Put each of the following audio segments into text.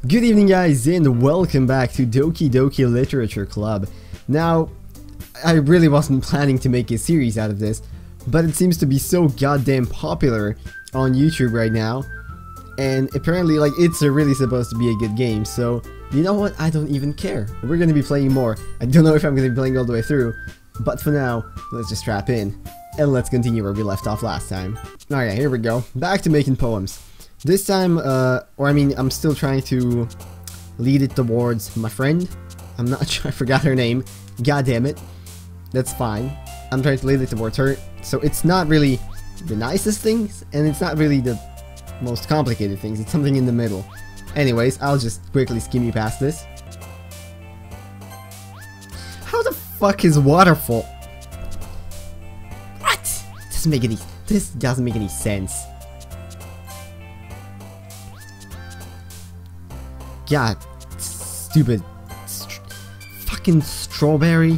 Good evening guys and welcome back to Doki Doki Literature Club. Now, I really wasn't planning to make a series out of this, but it seems to be so goddamn popular on YouTube right now. And apparently it's really supposed to be a good game, so you know what, I don't even care. We're gonna be playing more. I don't know if I'm gonna be playing all the way through, but for now, let's just strap in. And let's continue where we left off last time. Alright, here we go. Back to making poems. This time, I'm still trying to lead it towards my friend. I'm not sure, I forgot her name. God damn it. That's fine. I'm trying to lead it towards her. So it's not really the nicest things, and it's not really the most complicated things. It's something in the middle. Anyways, I'll just quickly skim you past this. How the fuck is waterfall? What? This doesn't make any sense. God, stupid fucking strawberry.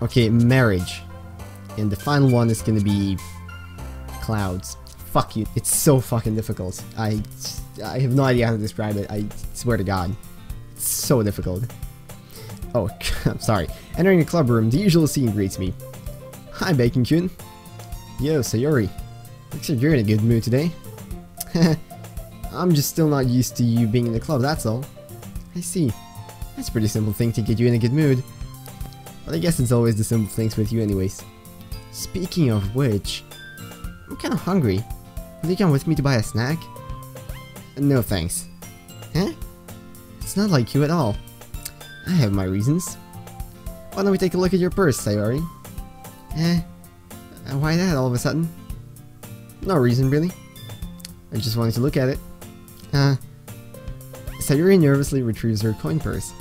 Okay, marriage. And the final one is gonna be clouds. Fuck you. It's so fucking difficult. I have no idea how to describe it. I swear to God. It's so difficult. Oh, I'm sorry. Entering the club room, the usual scene greets me. Hi, Bacon-kun. Yo, Sayori. Looks like you're in a good mood today. I'm just still not used to you being in the club, that's all. I see. That's a pretty simple thing to get you in a good mood. But I guess it's always the simple things with you anyways. Speaking of which, I'm kinda hungry. Will you come with me to buy a snack? No thanks. Huh? It's not like you at all. I have my reasons. Why don't we take a look at your purse, Sayori? Why that all of a sudden? No reason really. I just wanted to look at it. Sayori nervously retrieves her coin purse.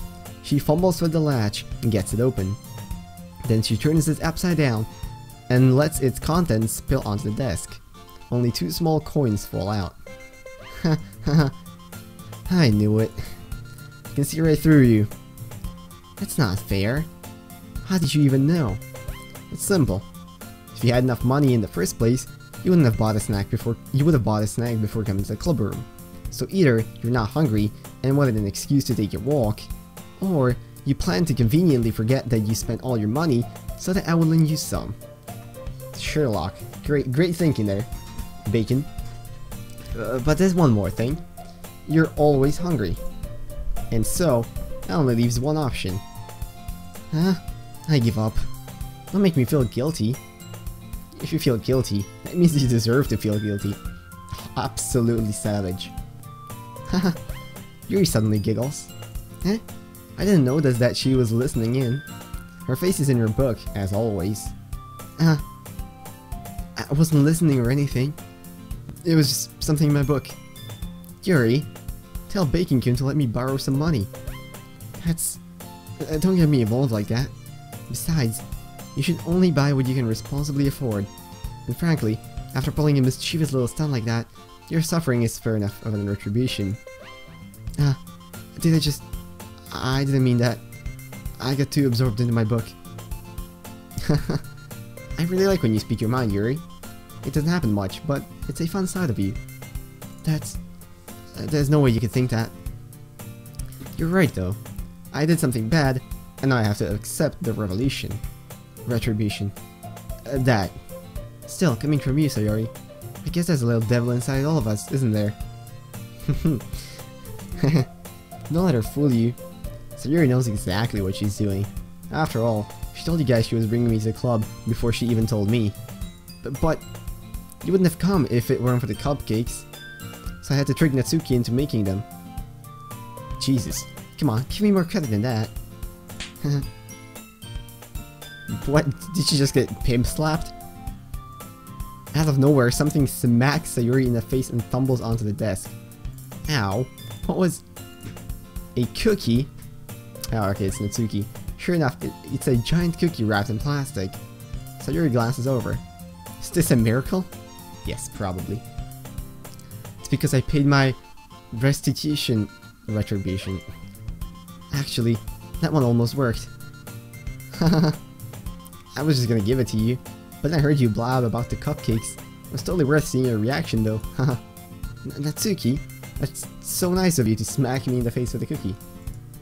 She fumbles with the latch and gets it open. Then she turns it upside down and lets its contents spill onto the desk. Only 2 small coins fall out. I knew it. I can see right through you. That's not fair. How did you even know? It's simple. If you had enough money in the first place, you wouldn't have bought a snack before. You would have bought a snack before coming to the club room. So either you're not hungry and wanted an excuse to take a walk, or you plan to conveniently forget that you spent all your money so that I will lend you some. Sherlock, great thinking there, Bacon. But there's one more thing. You're always hungry, and so that only leaves one option. I give up. Don't make me feel guilty. If you feel guilty, that means you deserve to feel guilty. Absolutely savage. Haha, Yuri suddenly giggles. I didn't notice that she was listening in. Her face is in her book, as always. I wasn't listening or anything. It was just something in my book. Yuri, tell Bacon-kun to let me borrow some money. That's... don't get me involved like that. Besides, you should only buy what you can responsibly afford. And frankly, after pulling a mischievous little stunt like that, your suffering is fair enough of an retribution. I didn't mean that. I got too absorbed into my book. I really like when you speak your mind, Yuri. It doesn't happen much, but it's a fun side of you. There's no way you could think that. You're right though. I did something bad, and now I have to accept the retribution. That. Still, coming from you, Sayori, I guess there's a little devil inside all of us, isn't there? Don't let her fool you. Sayori knows exactly what she's doing. After all, she told you guys she was bringing me to the club before she even told me. But you wouldn't have come if it weren't for the cupcakes. So I had to trick Natsuki into making them. Jesus. Come on, give me more credit than that. What? Did she just get pimp slapped? Out of nowhere, something smacks Sayori in the face and tumbles onto the desk. Ow. What was... a cookie? Oh, okay, it's Natsuki. Sure enough, it's a giant cookie wrapped in plastic. Sayori glances over. Is this a miracle? Yes, probably. It's because I paid my retribution. Actually, that one almost worked. I was just gonna give it to you, but then I heard you blab about the cupcakes. It was totally worth seeing your reaction though. Natsuki, That's so nice of you to smack me in the face with a cookie.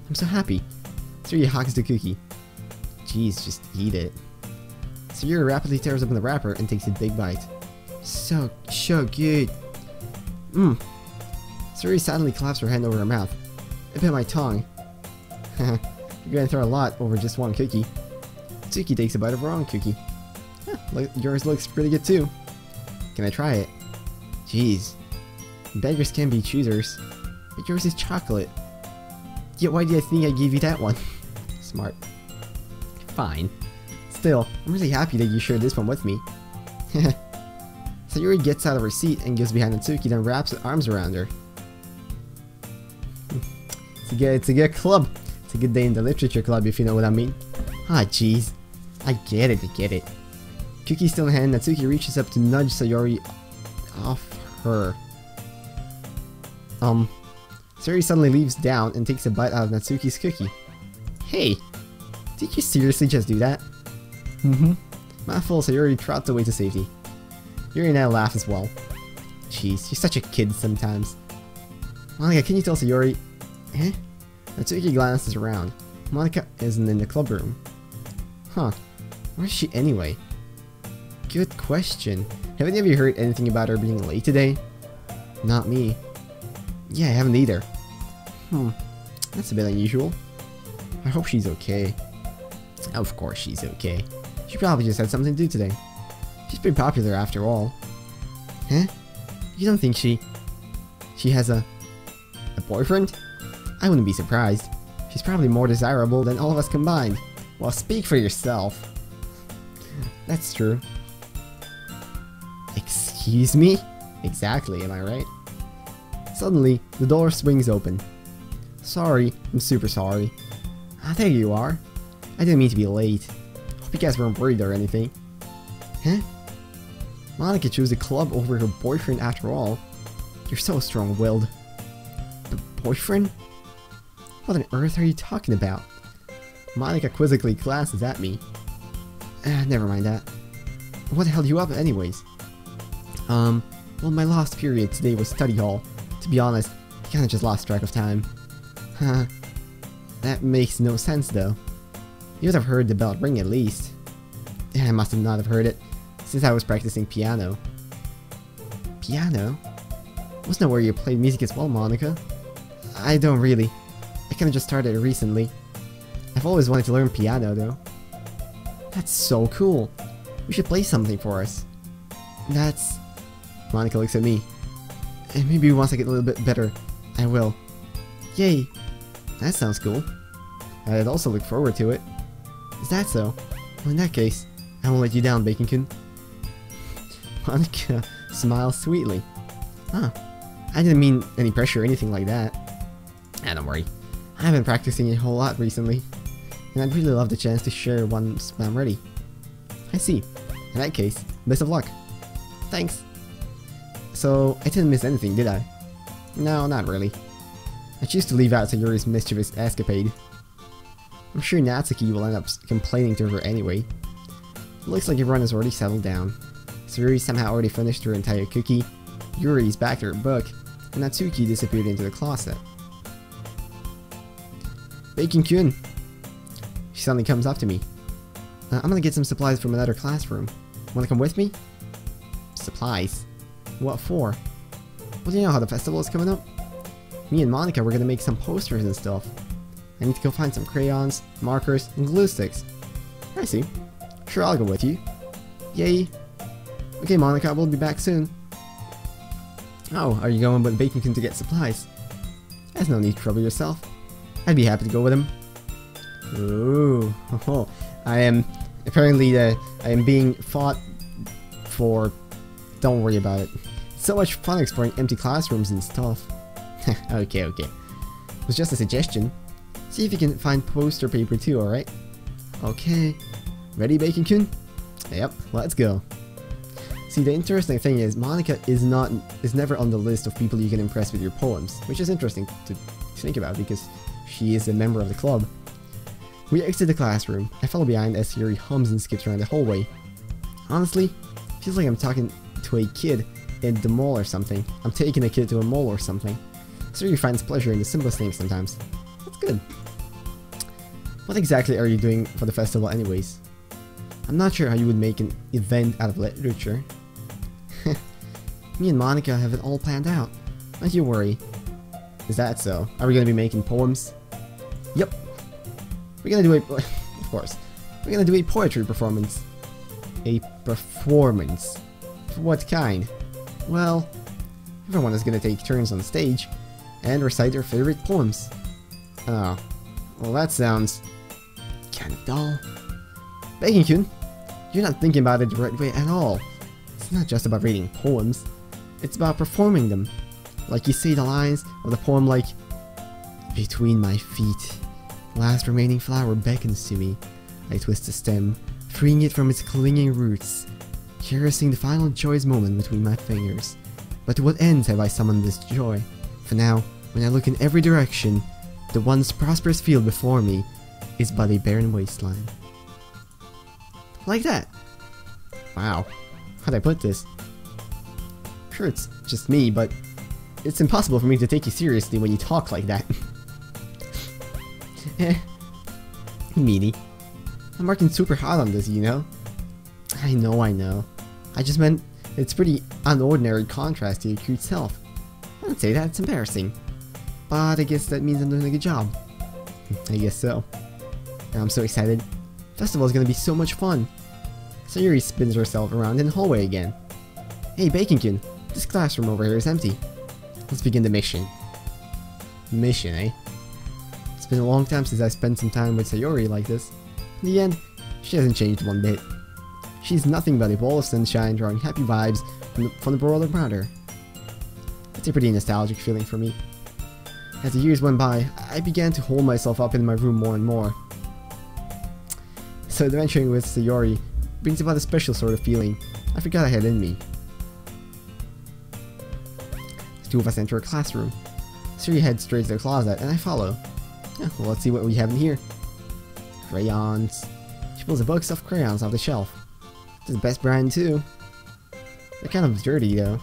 I'm so happy. Sayuri hugs the cookie. Jeez, just eat it. Sayuri rapidly tears open the wrapper and takes a big bite. So good. Sayuri suddenly claps her hand over her mouth. I bit my tongue. You're gonna throw a lot over just one cookie. Tsuki takes a bite of her own cookie. Yours looks pretty good too. Can I try it? Jeez. Beggars can be choosers. But yours is chocolate. Yeah, why do you think I gave you that one? Smart. Fine. Still, I'm really happy that you shared this one with me. Sayuri gets out of her seat and goes behind Natsuki, then wraps her arms around her. It's a good club. It's a good day in the literature club, if you know what I mean. Ah, jeez. I get it. Cookie still in hand, Natsuki reaches up to nudge Sayuri off her. Sayuri suddenly leaves down and takes a bite out of Natsuki's cookie. Hey! Did you seriously just do that? Mouthful, Sayuri trots away to safety. Yuri and I laugh as well. Jeez, you're such a kid sometimes. Monika, can you tell Sayuri? Eh? Natsuki glances around. Monika isn't in the club room. Huh. Where is she anyway? Good question. Have any of you heard anything about her being late today? Not me. Yeah, I haven't either. That's a bit unusual. I hope she's okay. Of course she's okay. She probably just had something to do today. She's pretty popular after all. Huh? You don't think she has a boyfriend? I wouldn't be surprised. She's probably more desirable than all of us combined. Well, speak for yourself. That's true. Excuse me? Exactly, am I right? Suddenly, the door swings open. Sorry, I'm super sorry. Ah, there you are. I didn't mean to be late. Hope you guys weren't worried or anything. Huh? Monika chose the club over her boyfriend after all. You're so strong-willed. The boyfriend? What on earth are you talking about? Monika quizzically glances at me. Never mind that. What held you up anyways? Well, my last period today was study hall. To be honest, I kinda just lost track of time. Huh. That makes no sense though. You would have heard the bell ring at least. I must have not have heard it, since I was practicing piano. Piano? Wasn't that where you played music as well, Monika? I don't really. I kinda just started it recently. I've always wanted to learn piano though. That's so cool. You should play something for us. That's... Monika looks at me. And maybe once I get a little bit better, I will. Yay! That sounds cool. I'd also look forward to it. Is that so? Well, in that case, I won't let you down, Bacon-kun. Monika smiles sweetly. Huh. I didn't mean any pressure or anything like that. Don't worry. I've been practicing a whole lot recently, and I'd really love the chance to share once I'm ready. I see. In that case, best of luck. Thanks. So, I didn't miss anything, did I? No, not really. I choose to leave out Sayuri's mischievous escapade. I'm sure Natsuki will end up complaining to her anyway. It looks like everyone has already settled down. Sayuri somehow already finished her entire cookie, Yuri's back to her book, and Natsuki disappeared into the closet. Bacon-kun! She suddenly comes up to me. I'm gonna get some supplies from another classroom. Wanna come with me? Supplies? What for? Well, do you know how the festival is coming up? Me and Monika were gonna make some posters and stuff. I need to go find some crayons, markers, and glue sticks. I see. Sure, I'll go with you. Yay. Okay, Monika, we'll be back soon. Oh, are you going with Bacon-kun to get supplies? There's no need to trouble yourself. I'd be happy to go with him. Ooh. Oh, I am... Apparently, I am being fought for... Don't worry about it. It's so much fun exploring empty classrooms and stuff. Okay. It was just a suggestion. See if you can find poster paper too, alright? Okay. Ready, Bacon-kun? Yep, let's go. See, the interesting thing is, Monika is never on the list of people you can impress with your poems, which is interesting to think about because she is a member of the club. We exit the classroom. I follow behind as Sayuri hums and skips around the hallway. Honestly, feels like I'm talking to a kid in the mall or something. I'm taking a kid to a mall or something. Sayori finds pleasure in the simplest things sometimes. That's good. What exactly are you doing for the festival anyways? I'm not sure how you would make an event out of literature. Me and Monika have it all planned out. Don't you worry. Is that so? Are we gonna be making poems? Yep. We're gonna do a... of course. We're gonna do a poetry performance. A performance? For what kind? Well, everyone is gonna take turns on stage and recite their favorite poems. Oh. Well, that sounds... kind of dull. Bacon-kun, you're not thinking about it the right way at all. It's not just about reading poems. It's about performing them. Like you say the lines of the poem like, between my feet, the last remaining flower beckons to me. I twist the stem, freeing it from its clinging roots, cherishing the final joyous moment between my fingers. But to what ends have I summoned this joy? For now, when I look in every direction, the once prosperous field before me is but a barren wasteland. Like that. Wow. How'd I put this? Sure, it's just me, but it's impossible for me to take you seriously when you talk like that. Meanie. I'm working super hard on this, you know? I know. I just meant it's pretty unordinary contrast to your cute self. I wouldn't say that, it's embarrassing. But I guess that means I'm doing a good job. I guess so. And I'm so excited. Festival is gonna be so much fun. Sayori spins herself around in the hallway again. Hey, Bacon-kun, this classroom over here is empty. Let's begin the mission. Mission, eh? It's been a long time since I spent some time with Sayori like this. In the end, she hasn't changed one bit. She's nothing but a ball of sunshine drawing happy vibes from the world around her. It's a pretty nostalgic feeling for me. As the years went by, I began to hold myself up in my room more and more. So adventuring with Sayori brings about a special sort of feeling I forgot I had in me. The two of us enter a classroom. Sayori heads straight to the closet and I follow. Yeah, well, let's see what we have in here. Crayons. She pulls a box of crayons off the shelf. It's the best brand too. They're kind of dirty though.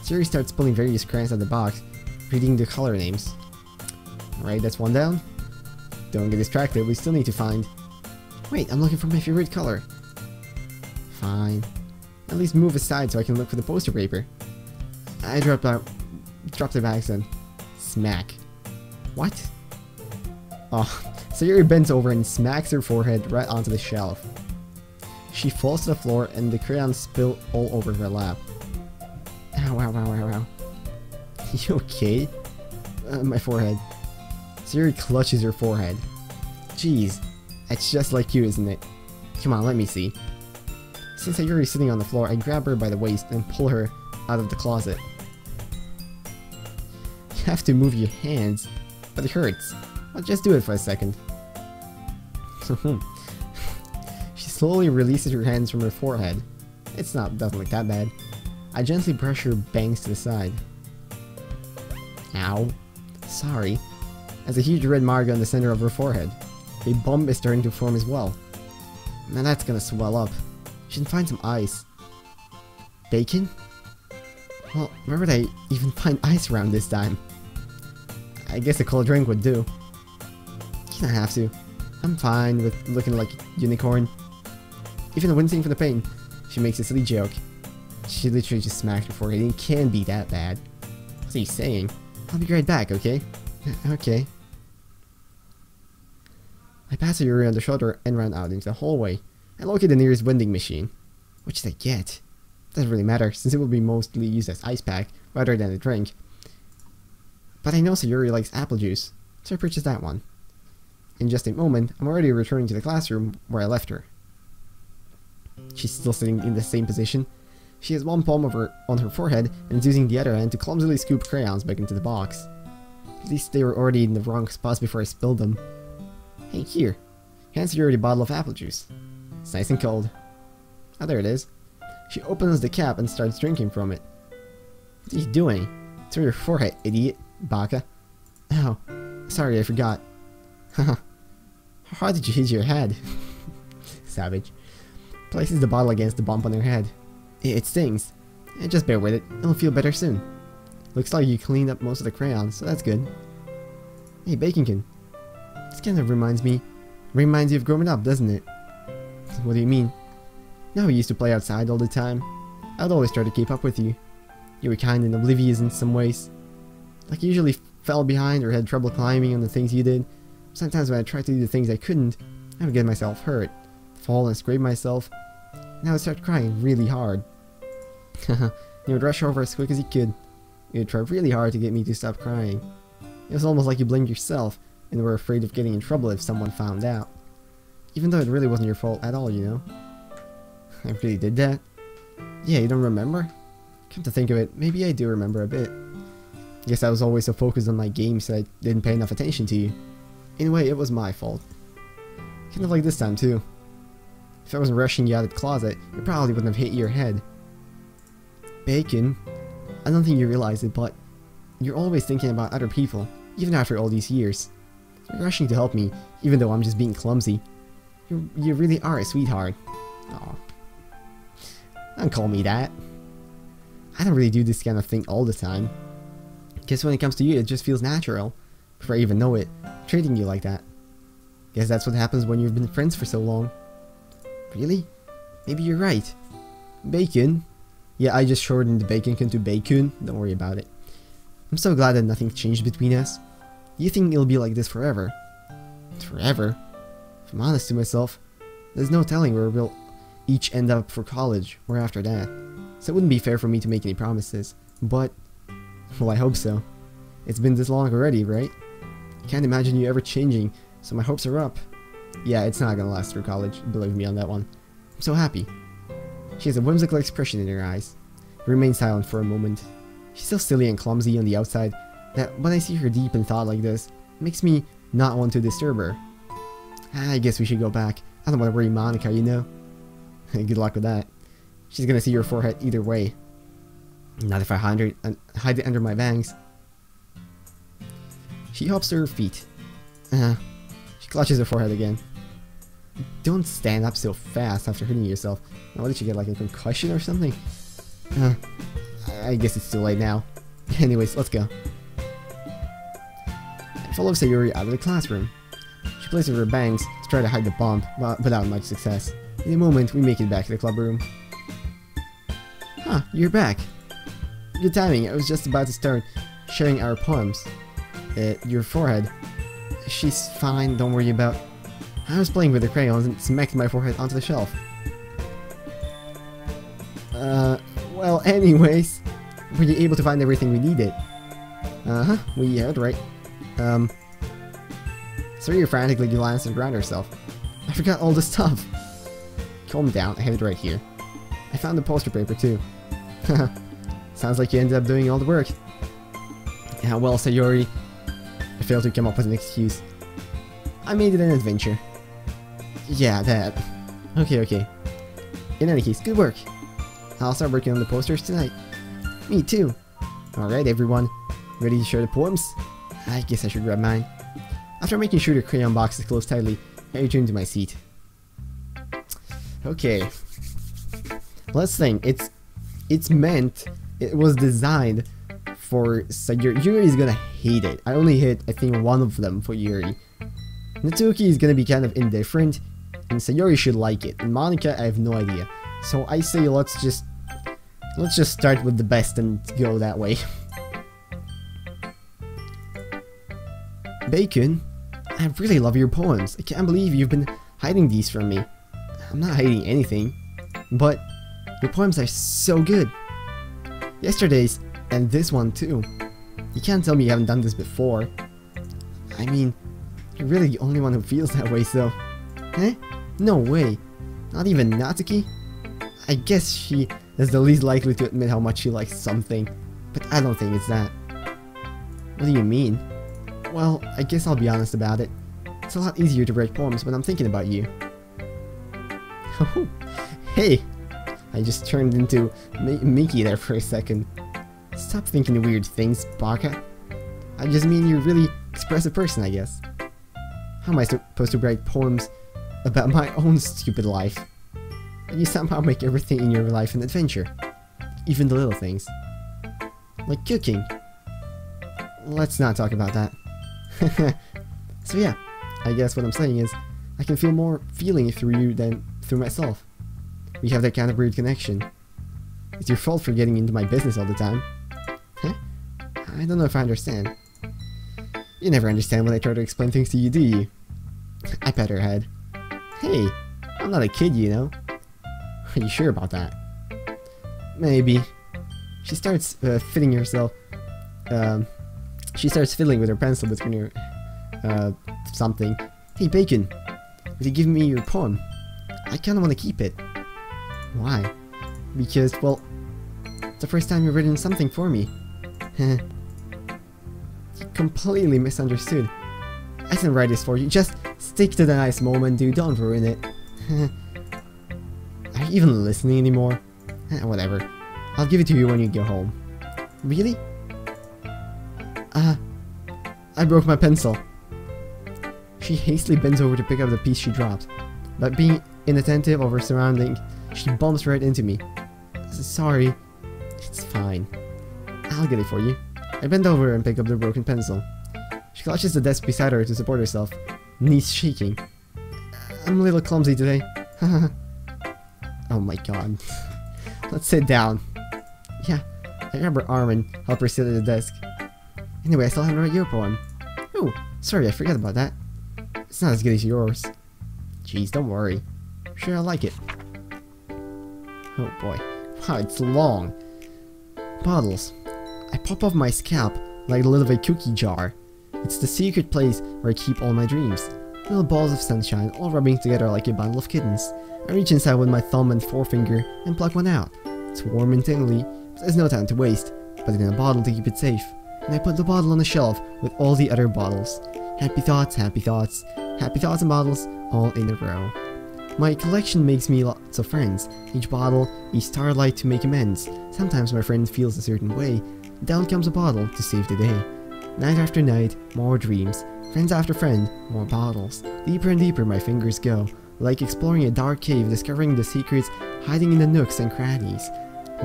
Sayori starts pulling various crayons out of the box, reading the color names. Alright, that's one down. Don't get distracted, we still need to find... Wait, I'm looking for my favorite color. Fine. At least move aside so I can look for the poster paper. I dropped the bags and... Smack. What? Oh, Sayori bends over and smacks her forehead right onto the shelf. She falls to the floor and the crayons spill all over her lap. Ow, ow, ow, ow, ow. You okay? My forehead. Sayori clutches her forehead. Jeez, it's just like you, isn't it? Come on, let me see. Since Sayori's sitting on the floor, I grab her by the waist and pull her out of the closet. You have to move your hands, but it hurts. I'll just do it for a second. She slowly releases her hands from her forehead. Doesn't look that bad. I gently brush her bangs to the side. Ow. Sorry. As a huge red mark on the center of her forehead. A bump is starting to form as well. Now that's gonna swell up. Should find some ice. Bacon? Well, where would I even find ice around this time? I guess a cold drink would do. You don't have to. I'm fine with looking like a unicorn. Even wincing from the pain, she makes a silly joke. She literally just smacked her forehead. It can't be that bad. What's he saying? I'll be right back, okay? Okay. I pass Sayori on the shoulder and run out into the hallway. I locate the nearest vending machine. What should I get? Doesn't really matter, since it will be mostly used as ice pack rather than a drink. But I know Sayori likes apple juice, so I purchase that one. In just a moment, I'm already returning to the classroom where I left her. She's still sitting in the same position. She has one palm on her forehead and is using the other hand to clumsily scoop crayons back into the box. At least they were already in the wrong spots before I spilled them. Hey, here. Hands Sayori a bottle of apple juice. It's nice and cold. Oh, there it is. She opens the cap and starts drinking from it. What are you doing? It's on your forehead, idiot. Baka. Oh, sorry, I forgot. Haha. How hard did you hit your head? Savage. Places the bottle against the bump on her head. It stings. Just bear with it. It'll feel better soon. Looks like you cleaned up most of the crayons, so that's good. Hey, Baconkin. This kind of reminds you of growing up, doesn't it? What do you mean? No, we used to play outside all the time. I'd always try to keep up with you. You were kind and oblivious in some ways. Like you usually fell behind or had trouble climbing on the things you did. Sometimes when I tried to do the things I couldn't, I would get myself hurt, fall and scrape myself, and I would start crying really hard. You would rush over as quick as you could. You would try really hard to get me to stop crying. It was almost like you blamed yourself and were afraid of getting in trouble if someone found out. Even though it really wasn't your fault at all, you know? I really did that? Yeah, you don't remember? Come to think of it, maybe I do remember a bit. Guess I was always so focused on my games that I didn't pay enough attention to you. In a way, it was my fault. Kind of like this time too. If I wasn't rushing you out of the closet, it probably wouldn't have hit your head. Bacon, I don't think you realize it, but you're always thinking about other people, even after all these years. You're rushing to help me, even though I'm just being clumsy. You really are a sweetheart. Aw. Don't call me that. I don't really do this kind of thing all the time. Guess when it comes to you, it just feels natural. Before I even know it, treating you like that. Guess that's what happens when you've been friends for so long. Really? Maybe you're right. Bacon? Yeah, I just shortened Bacon to Bacon. Don't worry about it. I'm so glad that nothing changed between us. You think it'll be like this forever? Forever? If I'm honest to myself, there's no telling where we'll each end up for college or after that. So it wouldn't be fair for me to make any promises. But, well, I hope so. It's been this long already, right? I can't imagine you ever changing, so my hopes are up. Yeah, it's not gonna last through college, believe me on that one. I'm so happy. She has a whimsical expression in her eyes. Remain silent for a moment. She's so silly and clumsy on the outside that when I see her deep in thought like this, it makes me not want to disturb her. I guess we should go back. I don't want to worry Monika, you know? Good luck with that. She's gonna see your forehead either way. Not if I hide it under my bangs. She hops to her feet. She clutches her forehead again. Don't stand up so fast after hitting yourself. What did you get, like a concussion or something? I guess it's too late now. Anyways, let's go. I follow Sayuri out of the classroom. She plays with her bangs to try to hide the bomb, but without much success. In a moment, we make it back to the club room. Huh, you're back. Good timing, I was just about to start sharing our poems. Your forehead. She's fine, don't worry about... I was playing with the crayons and smacked my forehead onto the shelf. Well, anyways, were you able to find everything we needed? Uh-huh, we heard right. Sayuri frantically glanced around herself. I forgot all the stuff. Calm down, I have it right here. I found the poster paper too. Sounds like you ended up doing all the work. Yeah, well, Sayuri, I failed to come up with an excuse. I made it an adventure. Yeah, that. Okay. In any case, good work. I'll start working on the posters tonight. Me too. Alright everyone, ready to share the poems? I guess I should grab mine. After making sure the crayon box is closed tightly, I return to my seat. Okay. Let's think. It was designed for Sayuri. Yuri's gonna hate it. I only hit, I think, one of them for Yuri. Natsuki is gonna be kind of indifferent, and Sayuri should like it. And Monika, I have no idea. So I say let's just start with the best and go that way. Bacon, I really love your poems. I can't believe you've been hiding these from me. I'm not hiding anything, but your poems are so good. Yesterday's and this one too. You can't tell me you haven't done this before. I mean, you're really the only one who feels that way, so... Eh? No way. Not even Natsuki? I guess she is the least likely to admit how much she likes something, but I don't think it's that. What do you mean? Well, I guess I'll be honest about it. It's a lot easier to write poems when I'm thinking about you. Oh, hey! I just turned into Mickey there for a second. Stop thinking weird things, Baka. I just mean you're a really expressive person, I guess. How am I supposed to write poems about my own stupid life? And you somehow make everything in your life an adventure. Even the little things. Like cooking. let's not talk about that. So yeah, I guess what I'm saying is, I can feel more feeling through you than through myself. We have that kind of weird connection. It's your fault for getting into my business all the time. Huh? I don't know if I understand. You never understand when I try to explain things to you, do you? I pat her head. Hey, I'm not a kid, you know. Are you sure about that? Maybe. She starts fitting herself. She starts fiddling with her pencil between her something. Hey, Bacon, will you give me your poem? I kinda wanna keep it. Why? Because, well, it's the first time you've written something for me. You completely misunderstood. I didn't write this for you. Just stick to the nice moment, dude. Don't ruin it. Are you even listening anymore? Whatever. I'll give it to you when you go home. Really? I broke my pencil. She hastily bends over to pick up the piece she dropped. But being inattentive of her surroundings, she bumps right into me. Sorry. It's fine. I'll get it for you. I bend over and pick up the broken pencil. She clutches the desk beside her to support herself, knees shaking. I'm a little clumsy today. Oh my god. Let's sit down. Yeah, I grab her arm and help her sit at the desk. Anyway, I still haven't read your poem. Oh, sorry, I forgot about that. It's not as good as yours. Jeez, don't worry. I'm sure I'll like it. Oh boy. Wow, it's long. Bottles. I pop off my scalp like the lid of a cookie jar. It's the secret place where I keep all my dreams. Little balls of sunshine all rubbing together like a bundle of kittens. I reach inside with my thumb and forefinger and pluck one out. It's warm and tingly, but there's no time to waste. Put it in a bottle to keep it safe. And I put the bottle on the shelf with all the other bottles. Happy thoughts, happy thoughts, happy thoughts and bottles, all in a row. My collection makes me lots of friends. Each bottle, each starlight to make amends. Sometimes my friend feels a certain way. Down comes a bottle to save the day. Night after night, more dreams. Friends after friend, more bottles. Deeper and deeper my fingers go, like exploring a dark cave, discovering the secrets hiding in the nooks and crannies.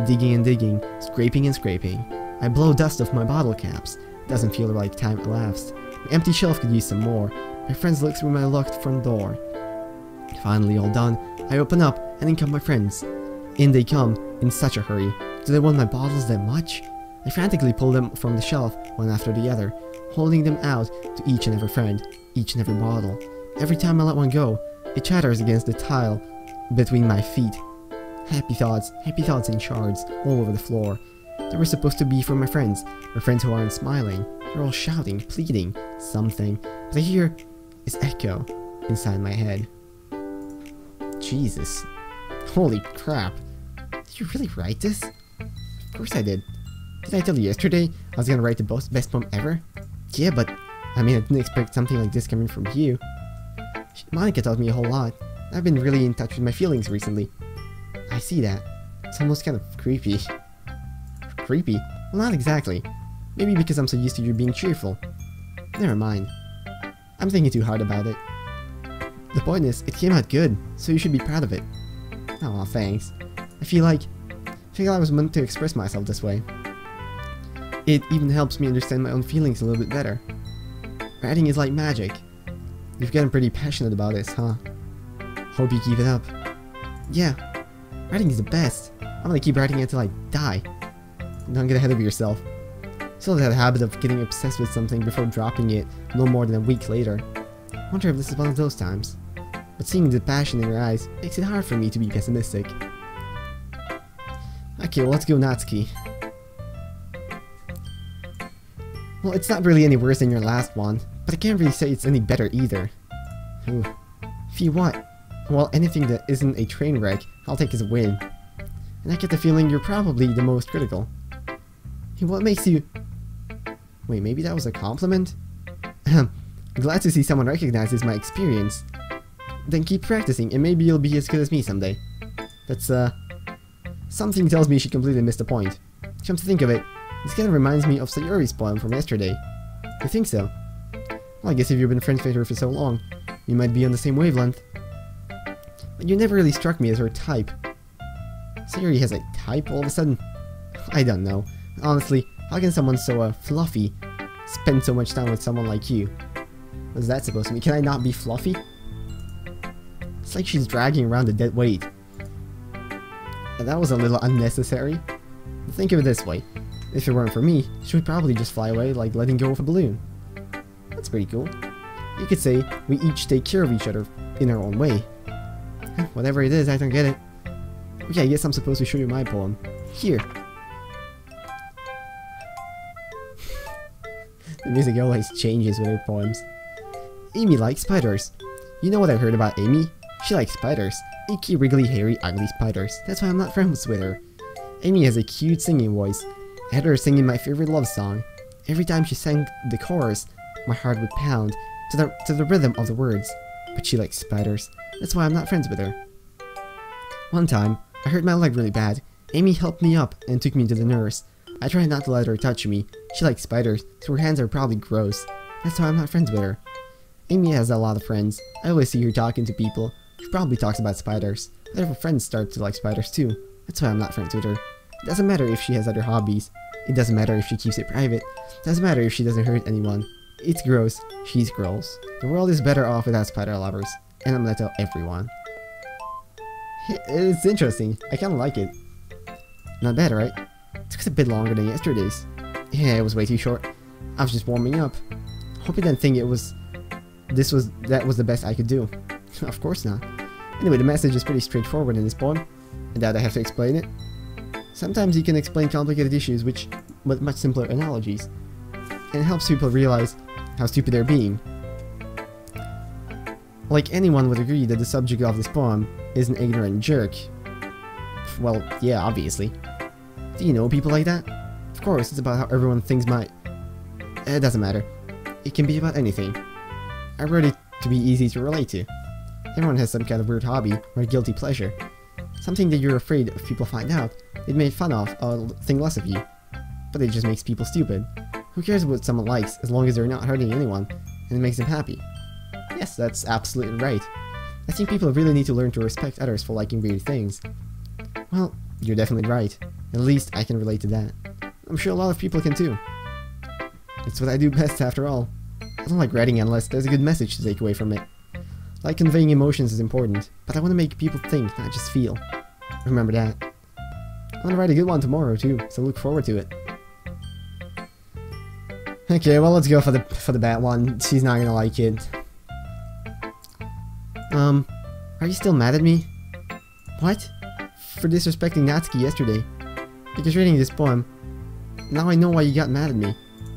Digging and digging, scraping and scraping. I blow dust off my bottle caps. Doesn't feel like time elapsed. My empty shelf could use some more. My friends look through my locked front door. Finally all done, I open up and in come my friends. In they come, in such a hurry. Do they want my bottles that much? I frantically pull them from the shelf, one after the other, holding them out to each and every friend, each and every bottle. Every time I let one go, it chatters against the tile between my feet. Happy thoughts in shards all over the floor. They were supposed to be for my friends who aren't smiling. They're all shouting, pleading, something. But I hear is echo inside my head. Jesus. Holy crap. Did you really write this? Of course I did. Did I tell you yesterday I was gonna write the best poem ever? Yeah, but I mean, I didn't expect something like this coming from you. Monika taught me a whole lot. I've been really in touch with my feelings recently. I see that. It's almost kind of creepy. Creepy? Well, not exactly. Maybe because I'm so used to you being cheerful. Never mind. I'm thinking too hard about it. The point is, it came out good, so you should be proud of it. Aw, thanks. I feel like I was meant to express myself this way. It even helps me understand my own feelings a little bit better. Writing is like magic. You've gotten pretty passionate about this, huh? Hope you keep it up. Yeah, writing is the best. I'm gonna keep writing until I die. Don't get ahead of yourself. Still have that habit of getting obsessed with something before dropping it no more than a week later. Wonder if this is one of those times. But seeing the passion in your eyes makes it hard for me to be pessimistic. Okay, well, let's go Natsuki. Well, it's not really any worse than your last one, but I can't really say it's any better either. Ooh. Fee what? Well, anything that isn't a train wreck, I'll take as a win. And I get the feeling you're probably the most critical. Hey, what makes you... Wait, maybe that was a compliment? Glad to see someone recognizes my experience. Then keep practicing, and maybe you'll be as good as me someday. That's, something tells me she completely missed the point. Come to think of it, this kind of reminds me of Sayori's poem from yesterday. You think so? Well, I guess if you've been friends with her for so long, you might be on the same wavelength. But you never really struck me as her type. Sayori has a type all of a sudden? I don't know. Honestly, how can someone so, fluffy spend so much time with someone like you. What's that supposed to mean? Can I not be fluffy? It's like she's dragging around a dead weight. And that was a little unnecessary. Think of it this way. If it weren't for me, she would probably just fly away like letting go of a balloon. That's pretty cool. You could say we each take care of each other in our own way. Whatever it is, I don't get it. Okay, I guess I'm supposed to show you my poem. Here. The music always changes with her poems. Amy likes spiders. You know what I've heard about Amy? She likes spiders. Icky, wriggly, hairy, ugly spiders. That's why I'm not friends with her. Amy has a cute singing voice. I had her singing my favorite love song. Every time she sang the chorus, my heart would pound to the rhythm of the words. But she likes spiders. That's why I'm not friends with her. One time, I hurt my leg really bad. Amy helped me up and took me to the nurse. I tried not to let her touch me. She likes spiders, so her hands are probably gross. That's why I'm not friends with her. Amy has a lot of friends. I always see her talking to people. She probably talks about spiders. Other friends start to like spiders too. That's why I'm not friends with her. It doesn't matter if she has other hobbies. It doesn't matter if she keeps it private. It doesn't matter if she doesn't hurt anyone. It's gross. She's gross. The world is better off without spider lovers. And I'm gonna tell everyone. It's interesting. I kinda like it. Not bad, right? It took us a bit longer than yesterday's. Yeah, it was way too short. I was just warming up. Hope you didn't think that was the best I could do. Of course not. Anyway, the message is pretty straightforward in this poem. And that I have to explain it. Sometimes you can explain complicated issues with much simpler analogies. And it helps people realize how stupid they're being. Like anyone would agree that the subject of this poem is an ignorant jerk. Well, yeah, obviously. Do you know people like that? Of course, it's about how everyone thinks it doesn't matter. It can be about anything. I wrote it to be easy to relate to. Everyone has some kind of weird hobby or guilty pleasure. Something that you're afraid if people find out, they'd make fun of or think less of you. But it just makes people stupid. Who cares what someone likes as long as they're not hurting anyone and it makes them happy? Yes, that's absolutely right. I think people really need to learn to respect others for liking weird things. Well, you're definitely right. At least I can relate to that. I'm sure a lot of people can too. It's what I do best after all. I don't like writing unless there's a good message to take away from it. Like conveying emotions is important, but I want to make people think, not just feel. Remember that. I want to write a good one tomorrow too, so look forward to it. Okay, well let's go for the bad one. She's not gonna like it. Are you still mad at me? What? For disrespecting Natsuki yesterday. Because reading this poem, now I know why you got mad at me.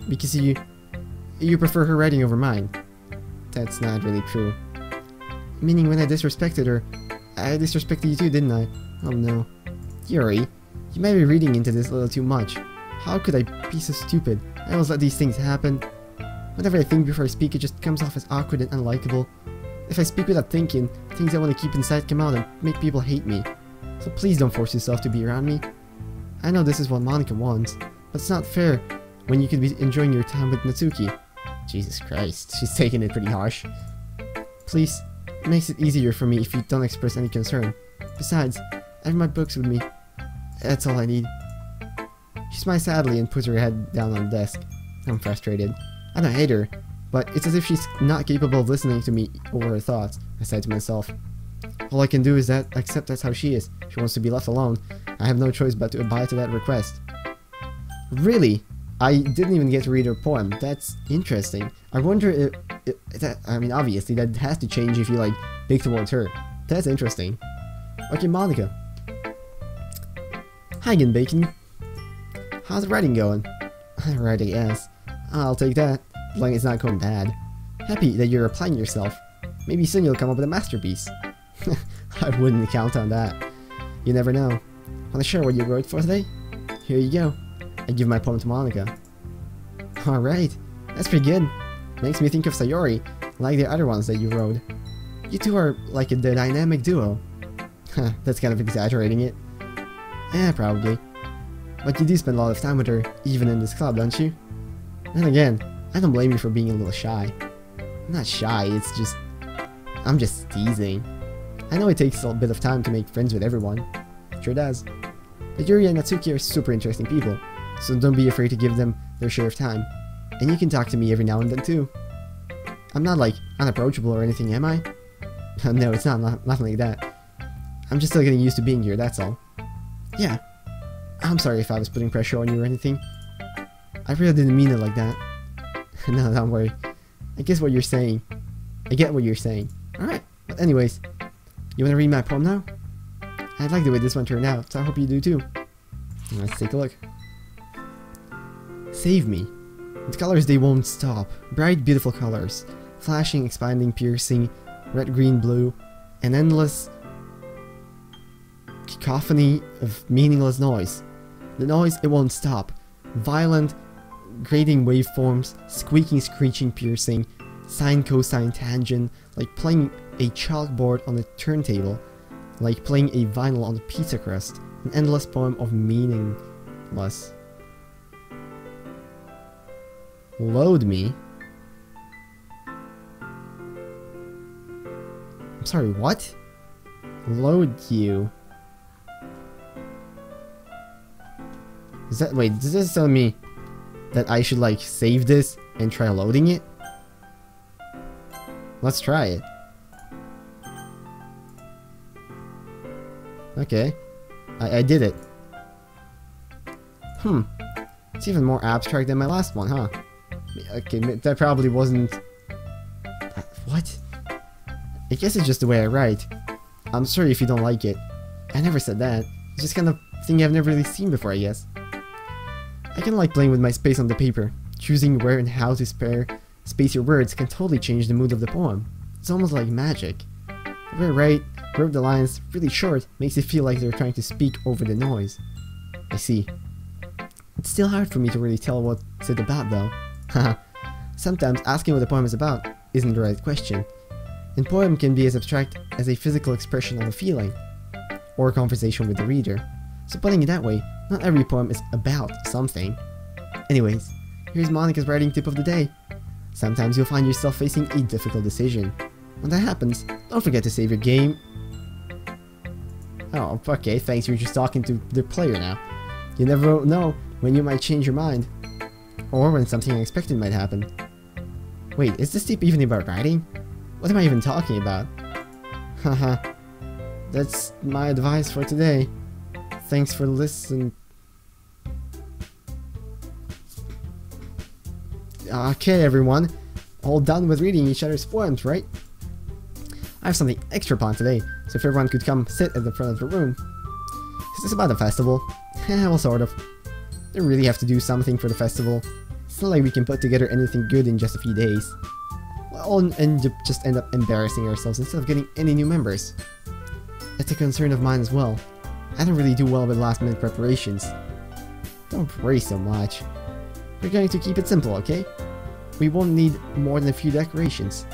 Because you prefer her writing over mine. That's not really true. Meaning when I disrespected her, I disrespected you too, didn't I? Oh no. Yuri, you might be reading into this a little too much. How could I be so stupid? I always let these things happen. Whenever I think before I speak, it just comes off as awkward and unlikable. If I speak without thinking, things I want to keep inside come out and make people hate me. So please don't force yourself to be around me. I know this is what Monika wants, but it's not fair when you could be enjoying your time with Natsuki. Jesus Christ, she's taking it pretty harsh. Please, it makes it easier for me if you don't express any concern. Besides, I have my books with me. That's all I need. She smiles sadly and puts her head down on the desk. I'm frustrated. I don't hate her, but it's as if she's not capable of listening to me over her thoughts, I said to myself. All I can do is accept that's how she is. She wants to be left alone. I have no choice but to abide to that request. Really? I didn't even get to read her poem. That's interesting. I wonder if that, I mean, obviously that has to change if you like big towards her. That's interesting. Okay, Monika. Hi again, Bacon. How's the writing going? Right, I guess. I'll take that, as long as it's not going bad. Happy that you're applying yourself. Maybe soon you'll come up with a masterpiece. I wouldn't count on that. You never know. Wanna share what you wrote for today? Here you go. I give my poem to Monika. Alright, that's pretty good. Makes me think of Sayori, like the other ones that you wrote. You two are like the dynamic duo. That's kind of exaggerating it. Yeah, probably. But you do spend a lot of time with her, even in this club, don't you? And again, I don't blame you for being a little shy. I'm not shy, it's just... I'm just teasing. I know it takes a bit of time to make friends with everyone. Sure does. But Yuri and Natsuki are super interesting people, so don't be afraid to give them their share of time. And you can talk to me every now and then too. I'm not like unapproachable or anything, am I? No, it's not, nothing like that. I'm just still getting used to being here, that's all. Yeah. I'm sorry if I was putting pressure on you or anything. I really didn't mean it like that. No, don't worry. I get what you're saying. Alright, but anyways, you wanna read my poem now? I like the way this one turned out, so I hope you do too. Let's take a look. Save me. With colors they won't stop. Bright, beautiful colors. Flashing, expanding, piercing. Red, green, blue. An endless cacophony of meaningless noise. The noise, it won't stop. Violent, grating waveforms. Squeaking, screeching, piercing. Sine, cosine, tangent. Like playing a chalkboard on a turntable. Like playing a vinyl on a pizza crust. An endless poem of meaningless. Load me? I'm sorry, what? Load you? Is that, wait, does this tell me that I should like save this and try loading it? Let's try it. Okay. I did it. It's even more abstract than my last one, huh? Okay, that probably wasn't... What? I guess it's just the way I write. I'm sorry if you don't like it. I never said that. It's just kind of thing I've never really seen before, I guess. I kind of like playing with my space on the paper. Choosing where and how to space your words can totally change the mood of the poem. It's almost like magic. The way I write, curve the lines really short, makes it feel like they're trying to speak over the noise. I see. It's still hard for me to really tell what's it about though. Haha. Sometimes asking what the poem is about isn't the right question. And poem can be as abstract as a physical expression of a feeling, or a conversation with the reader. So putting it that way, not every poem is about something. Anyways, here's Monika's writing tip of the day. Sometimes you'll find yourself facing a difficult decision. When that happens, don't forget to save your game. Oh, okay, thanks, you're just talking to the player now. You never know when you might change your mind. Or when something unexpected might happen. Wait, is this tip even about writing? What am I even talking about? Haha. That's my advice for today. Thanks for listening. Okay, everyone. All done with reading each other's poems, right? I have something extra planned today, so if everyone could come sit at the front of the room. Is this about the festival? Well, sort of. They really have to do something for the festival. It's not like we can put together anything good in just a few days. Well, and just end up embarrassing ourselves instead of getting any new members. That's a concern of mine as well. I don't really do well with last minute preparations. Don't worry so much. We're going to keep it simple, okay? We won't need more than a few decorations.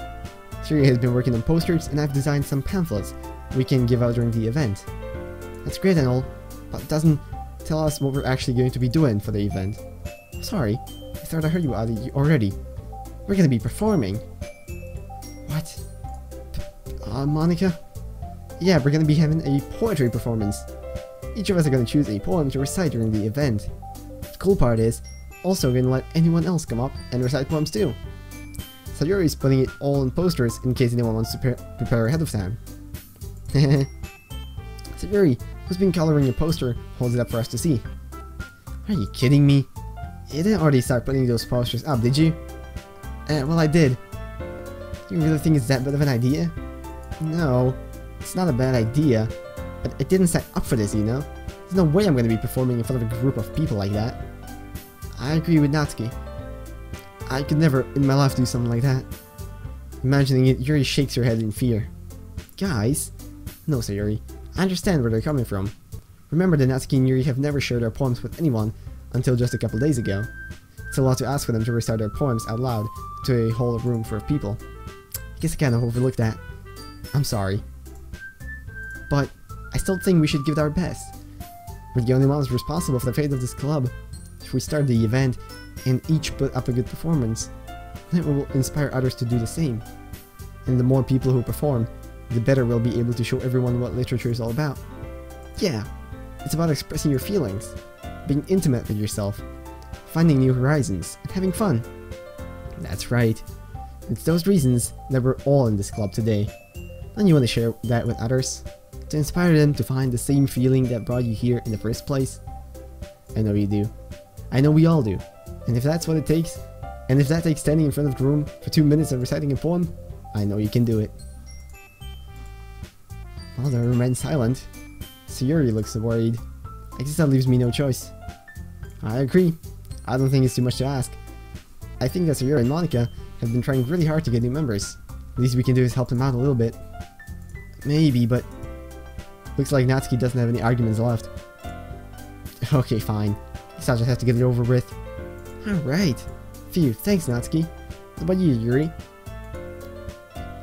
Siri has been working on posters and I've designed some pamphlets we can give out during the event. That's great and all, but it doesn't tell us what we're actually going to be doing for the event. Sorry, I thought I heard you already. We're gonna be performing. What? Monika? Yeah, we're gonna be having a poetry performance. Each of us are gonna choose a poem to recite during the event. The cool part is, also gonna let anyone else come up and recite poems too. Sayori's putting it all in posters in case anyone wants to prepare ahead of time. Sayori, who's been coloring a poster, holds it up for us to see. Are you kidding me? You didn't already start putting those posters up, did you? Well, I did. Do you really think it's that bad of an idea? No, it's not a bad idea, but I didn't sign up for this, you know? There's no way I'm going to be performing in front of a group of people like that. I agree with Natsuki. I could never in my life do something like that. Imagining it, Yuri shakes her head in fear. Guys? No, Sayori. I understand where they're coming from. Remember that Natsuki and Yuri have never shared their poems with anyone until just a couple days ago. It's a lot to ask for them to recite their poems out loud to a whole room full of people. I guess I kind of overlooked that. I'm sorry. But I still think we should give it our best. We're the only ones responsible for the fate of this club. If we start the event and each put up a good performance, then it will inspire others to do the same. And the more people who perform, the better we'll be able to show everyone what literature is all about. Yeah, it's about expressing your feelings, being intimate with yourself, finding new horizons, and having fun. That's right. It's those reasons that we're all in this club today. Don't you want to share that with others? To inspire them to find the same feeling that brought you here in the first place? I know you do. I know we all do. And if that's what it takes, and if that takes standing in front of the room for 2 minutes and reciting a poem, I know you can do it. Well, the room remains silent. Sayuri looks worried. I guess that leaves me no choice. I agree. I don't think it's too much to ask. I think that Sayuri and Monika have been trying really hard to get new members. The least we can do is help them out a little bit. Maybe, but looks like Natsuki doesn't have any arguments left. Okay, fine. Guess I'll just have to get it over with. Alright. Phew, thanks Natsuki. What about you, Yuri?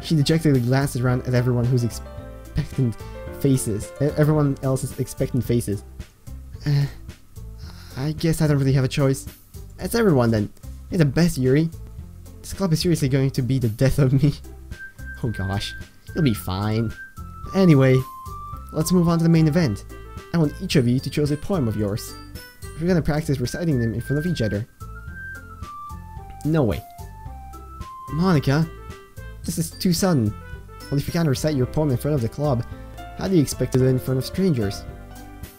She dejectedly glances around at everyone who's expectant faces. Everyone else's expectant faces. I guess I don't really have a choice. That's everyone then. You're the best, Yuri. This club is seriously going to be the death of me. Oh gosh, you'll be fine. Anyway, let's move on to the main event. I want each of you to choose a poem of yours. We're gonna practice reciting them in front of each other. No way. Monika, this is too sudden. Well, if you can't recite your poem in front of the club, how do you expect to do it in front of strangers?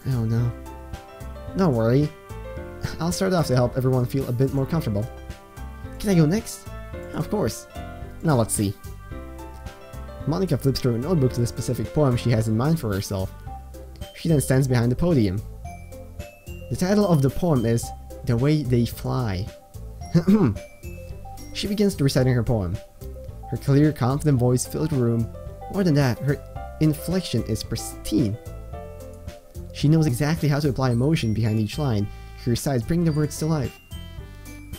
Oh no. Don't worry. I'll start off to help everyone feel a bit more comfortable. Can I go next? Of course. Now let's see. Monika flips through a notebook to the specific poem she has in mind for herself. She then stands behind the podium. The title of the poem is The Way They Fly. She begins reciting her poem. Her clear, confident voice fills the room. More than that, her inflection is pristine. She knows exactly how to apply emotion behind each line. She recites, bringing the words to life.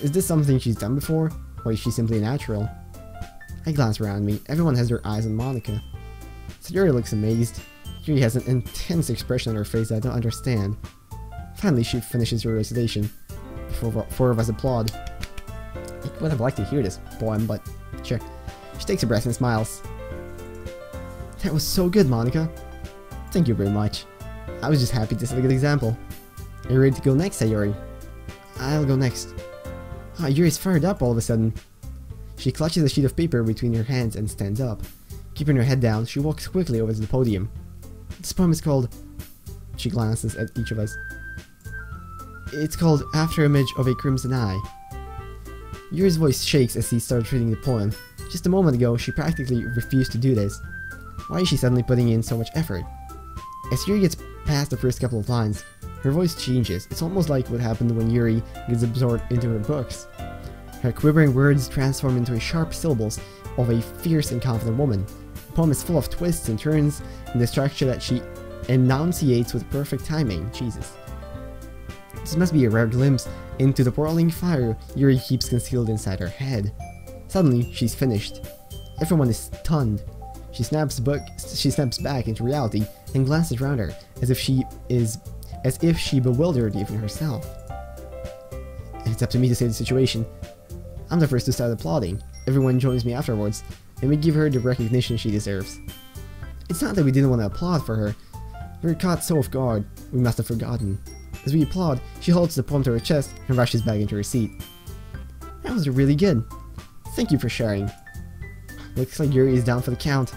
Is this something she's done before, or is she simply natural? I glance around me. Everyone has their eyes on Monika. Sayuri looks amazed. Yuri has an intense expression on her face that I don't understand. Finally, she finishes her recitation. Four of us applaud. I would have liked to hear this poem, but sure. She takes a breath and smiles. That was so good, Monika. Thank you very much. I was just happy to set a good example. Are you ready to go next, Sayuri? I'll go next. Ah, Yuri's fired up all of a sudden. She clutches a sheet of paper between her hands and stands up. Keeping her head down, she walks quickly over to the podium. This poem is called... She glances at each of us. It's called After Image of a Crimson Eye. Yuri's voice shakes as he starts reading the poem. Just a moment ago, she practically refused to do this. Why is she suddenly putting in so much effort? As Yuri gets past the first couple of lines, her voice changes. It's almost like what happened when Yuri gets absorbed into her books. Her quivering words transform into sharp syllables of a fierce and confident woman. The poem is full of twists and turns in the structure that she enunciates with perfect timing. Jesus. This must be a rare glimpse into the whirling fire Yuri keeps concealed inside her head. Suddenly, she's finished. Everyone is stunned. She snaps back into reality and glances around her as if she bewildered even herself. It's up to me to save the situation. I'm the first to start applauding. Everyone joins me afterwards, and we give her the recognition she deserves. It's not that we didn't want to applaud for her. We were caught so off guard, we must have forgotten. As we applaud, she holds the poem to her chest and rushes back into her seat. That was really good. Thank you for sharing. Looks like Yuri is down for the count.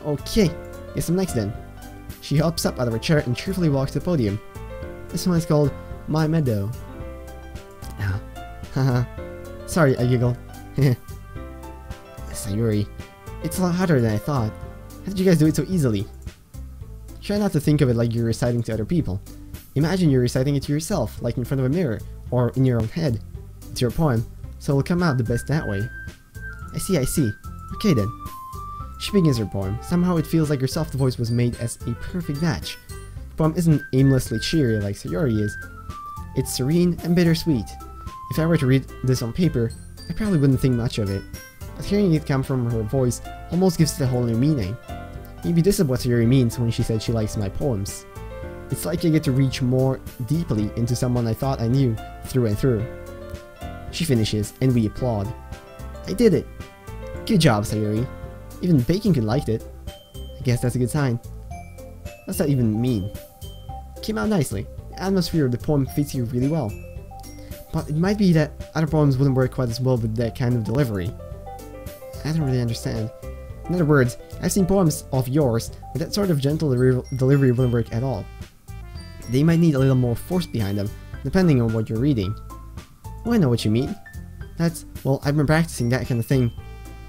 Okay, guess I'm next then. She hops up out of her chair and cheerfully walks to the podium. This one is called My Meadow. Haha. Sorry, I giggled. Sayuri, it's a lot harder than I thought. How did you guys do it so easily? Try not to think of it like you're reciting to other people. Imagine you're reciting it to yourself, like in front of a mirror, or in your own head. It's your poem, so it'll come out the best that way. I see. Okay then. She begins her poem. Somehow it feels like her soft voice was made as a perfect match. The poem isn't aimlessly cheery like Sayuri is. It's serene and bittersweet. If I were to read this on paper, I probably wouldn't think much of it. But hearing it come from her voice almost gives it a whole new meaning. Maybe this is what Sayuri means when she said she likes my poems. It's like I get to reach more deeply into someone I thought I knew through and through. She finishes, and we applaud. I did it! Good job, Sayuri. Even Baking liked it. I guess that's a good sign. What's that even mean? Came out nicely. The atmosphere of the poem fits you really well. But it might be that other poems wouldn't work quite as well with that kind of delivery. I don't really understand. In other words, I've seen poems of yours, but that sort of gentle delivery wouldn't work at all. They might need a little more force behind them, depending on what you're reading. Oh, I know what you mean. Well, I've been practicing that kind of thing.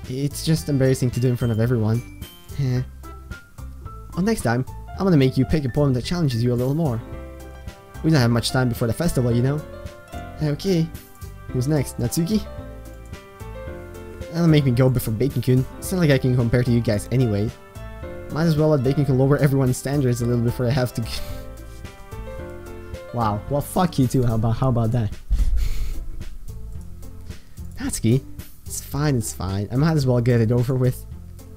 It's just embarrassing to do in front of everyone. Well, next time, I'm gonna make you pick a poem that challenges you a little more. We don't have much time before the festival, you know? Okay. Who's next? Natsuki? That'll make me go before Bacon-kun. It's not like I can compare to you guys anyway. Might as well let Bacon-kun lower everyone's standards a little before I have to... Wow. Well, fuck you too. How about that? Natsuki? It's fine, it's fine. I might as well get it over with.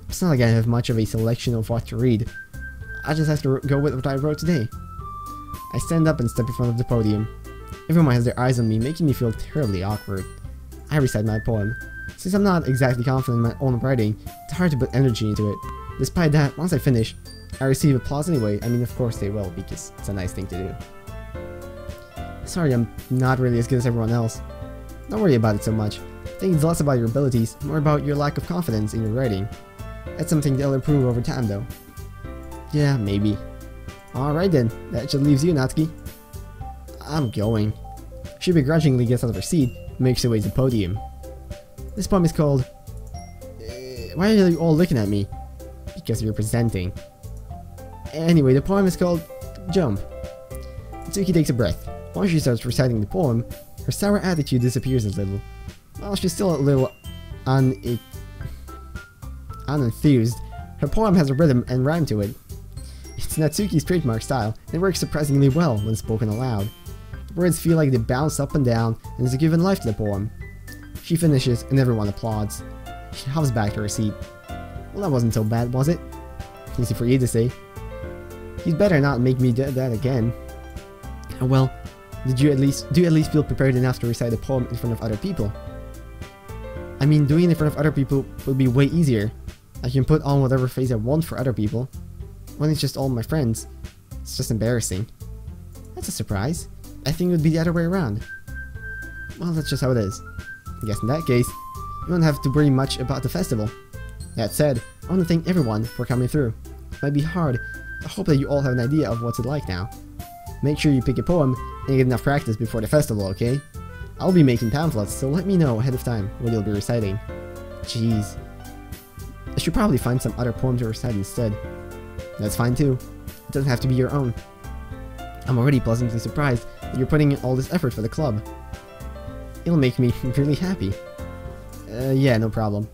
It's not like I have much of a selection of what to read. I just have to go with what I wrote today. I stand up and step in front of the podium. Everyone has their eyes on me, making me feel terribly awkward. I recite my poem. Since I'm not exactly confident in my own writing, it's hard to put energy into it. Despite that, once I finish, I receive applause anyway. I mean, of course they will, because it's a nice thing to do. Sorry, I'm not really as good as everyone else. Don't worry about it so much. I think it's less about your abilities, more about your lack of confidence in your writing. That's something they'll improve over time, though. Yeah, maybe. Alright then, that should leave you, Natsuki. I'm going. She begrudgingly gets out of her seat and makes her way to the podium. This poem is called... why are you all looking at me? Because you're presenting. Anyway, the poem is called Jump. Natsuki takes a breath. Once she starts reciting the poem, her sour attitude disappears a little. While she's still a little unenthused, her poem has a rhythm and rhyme to it. It's Natsuki's trademark style, and it works surprisingly well when spoken aloud. The words feel like they bounce up and down, and there's a given life to the poem. She finishes, and everyone applauds. She hops back to her seat. Well, that wasn't so bad, was it? Easy for you to say. You'd better not make me do that again. Oh well, do you at least feel prepared enough to recite a poem in front of other people? I mean, doing it in front of other people would be way easier. I can put on whatever face I want for other people. When it's just all my friends, it's just embarrassing. That's a surprise. I think it would be the other way around. Well, that's just how it is. I guess in that case, you won't have to worry much about the festival. That said, I want to thank everyone for coming through. It might be hard. I hope that you all have an idea of what's it like now. Make sure you pick a poem and get enough practice before the festival, okay? I'll be making pamphlets, so let me know ahead of time what you'll be reciting. Jeez. I should probably find some other poem to recite instead. That's fine too. It doesn't have to be your own. I'm already pleasantly surprised that you're putting in all this effort for the club. It'll make me really happy. Yeah, no problem.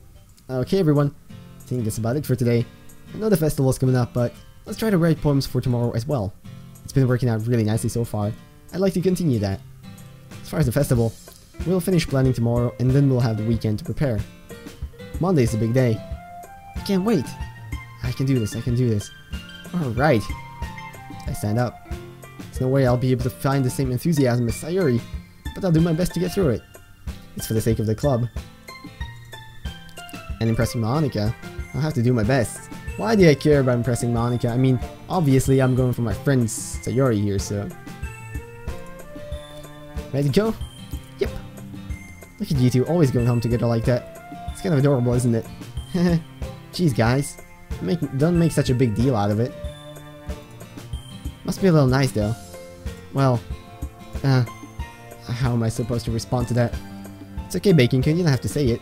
Okay everyone, I think that's about it for today. I know the festival's coming up, but let's try to write poems for tomorrow as well. It's been working out really nicely so far. I'd like to continue that. As far as the festival, we'll finish planning tomorrow and then we'll have the weekend to prepare. Monday's a big day. I can't wait. I can do this, I can do this. Alright. I stand up. There's no way I'll be able to find the same enthusiasm as Sayuri, but I'll do my best to get through it. It's for the sake of the club. And impressing Monika, I'll have to do my best. Why do I care about impressing Monika? I mean, obviously I'm going for my friend Sayuri here, so... Ready to go? Yep. Look at you two always going home together like that. It's kind of adorable, isn't it? Jeez guys, don't make such a big deal out of it. Must be a little nice though. Well, how am I supposed to respond to that? It's okay Bacon-kun, you don't have to say it.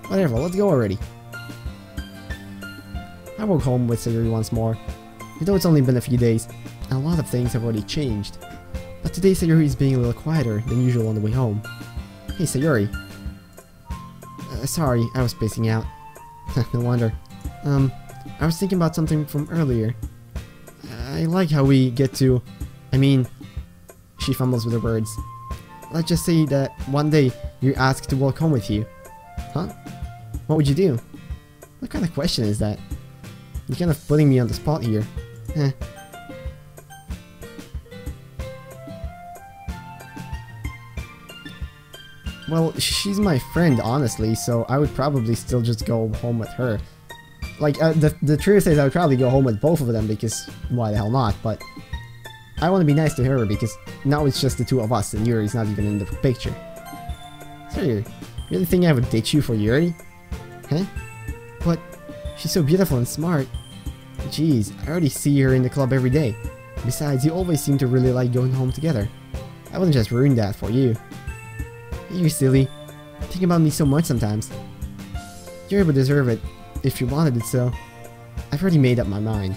Whatever, let's go already. I walk home with Sayuri once more. Though it's only been a few days, and a lot of things have already changed. But today Sayuri is being a little quieter than usual on the way home. Hey Sayuri. Sorry, I was spacing out. No wonder. I was thinking about something from earlier. I like how we get to... I mean... She fumbles with her words. Let's just say that one day you're asked to walk home with you. Huh? What would you do? What kind of question is that? You're kind of putting me on the spot here. Well, she's my friend, honestly, so I would probably still just go home with her. Like, the truth is I would probably go home with both of them, because why the hell not, but... I want to be nice to her because now it's just the two of us and Yuri's not even in the picture. So you really think I would ditch you for Yuri? Huh? But she's so beautiful and smart. Jeez, I already see her in the club every day. Besides, you always seem to really like going home together. I wouldn't just ruin that for you. You're silly. Think about me so much sometimes. Yuri would deserve it if you wanted it so. I've already made up my mind.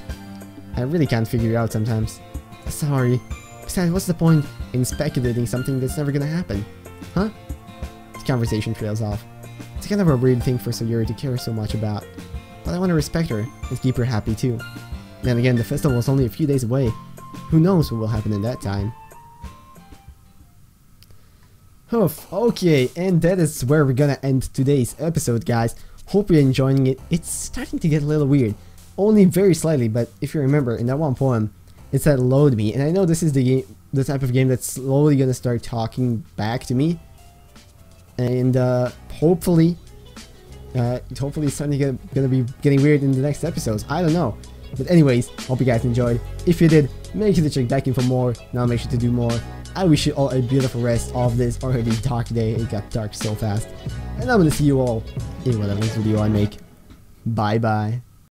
I really can't figure it out sometimes. Sorry. Besides, what's the point in speculating something that's never gonna happen? Huh? The conversation trails off. It's kind of a weird thing for Sayuri to care so much about. But I want to respect her and keep her happy too. Then again, the festival is only a few days away. Who knows what will happen in that time? Oof, okay, and that is where we're gonna end today's episode, guys. Hope you're enjoying it. It's starting to get a little weird. Only very slightly, but if you remember, in that one poem, it said load me, and I know this is the type of game that's slowly gonna start talking back to me. And hopefully it's suddenly gonna be getting weird in the next episodes. I don't know. But anyways, hope you guys enjoyed. If you did, make sure to check back in for more. Now make sure to do more. I wish you all a beautiful rest of this already dark day. It got dark so fast. And I'm gonna see you all in whatever video I make. Bye bye.